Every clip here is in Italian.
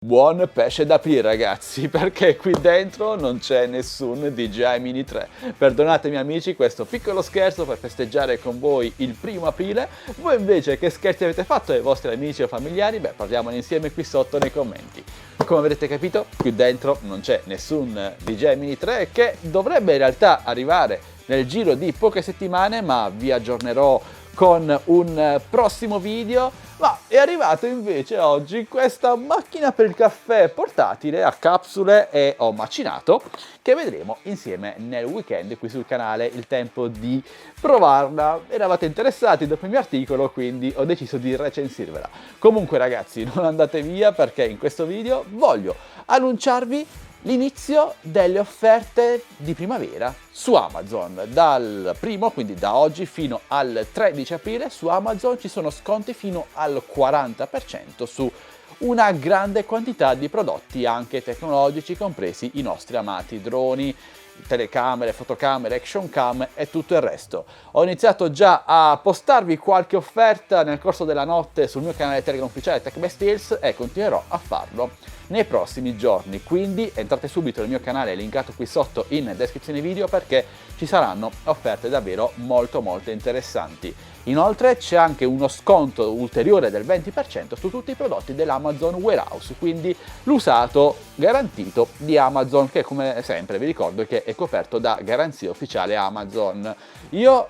Buon pesce d'aprile ragazzi, perché qui dentro non c'è nessun DJI Mini 3. Perdonatemi amici questo piccolo scherzo per festeggiare con voi il primo aprile. Voi invece che scherzi avete fatto ai vostri amici o familiari? Beh, parliamone insieme qui sotto nei commenti. Come avrete capito, qui dentro non c'è nessun DJI Mini 3 che dovrebbe in realtà arrivare nel giro di poche settimane, ma vi aggiornerò con un prossimo video. Ma è arrivato invece oggi questa macchina per il caffè portatile a capsule e ho macinato, che vedremo insieme nel weekend qui sul canale. Il tempo di provarla, eravate interessati dopo il mio articolo, quindi ho deciso di recensirvela. Comunque ragazzi, non andate via, perché in questo video voglio annunciarvi l'inizio delle offerte di primavera su Amazon. Dal primo, quindi da oggi, fino al 13 aprile su Amazon ci sono sconti fino al 40% su una grande quantità di prodotti anche tecnologici, compresi i nostri amati droni, telecamere, fotocamere, action cam e tutto il resto. Ho iniziato già a postarvi qualche offerta nel corso della notte sul mio canale Telegram ufficiale Tech Best Deals e continuerò a farlo nei prossimi giorni, quindi entrate subito nel mio canale linkato qui sotto in descrizione video, perché ci saranno offerte davvero molto interessanti. Inoltre c'è anche uno sconto ulteriore del 20% su tutti i prodotti dell'Amazon Warehouse, quindi l'usato garantito di Amazon, che come sempre vi ricordo che è coperto da garanzia ufficiale Amazon. Io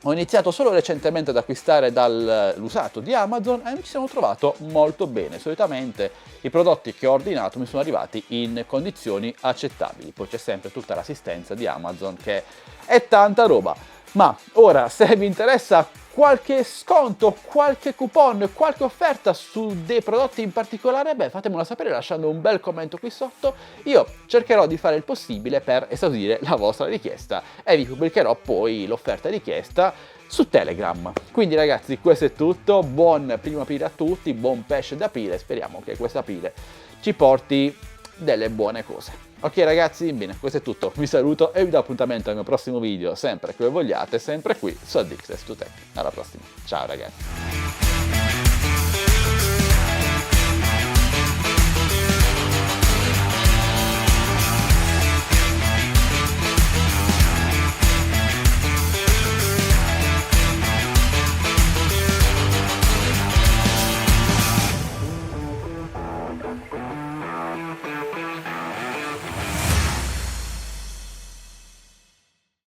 ho iniziato solo recentemente ad acquistare dall'usato di Amazon e mi ci sono trovato molto bene. Solitamente i prodotti che ho ordinato mi sono arrivati in condizioni accettabili. Poi c'è sempre tutta l'assistenza di Amazon, che è tanta roba. Ma ora, se vi interessa qualche sconto, qualche coupon, qualche offerta su dei prodotti in particolare, beh, fatemelo sapere lasciando un bel commento qui sotto. Io cercherò di fare il possibile per esaudire la vostra richiesta e vi pubblicherò poi l'offerta richiesta su Telegram. Quindi ragazzi, questo è tutto, buon primo aprile a tutti, buon pesce d'aprile, speriamo che questa aprile ci porti delle buone cose. Ok ragazzi, bene, questo è tutto, vi saluto e vi do appuntamento al mio prossimo video, sempre che voi vogliate, sempre qui su Addicted to Tech. Alla prossima, ciao ragazzi!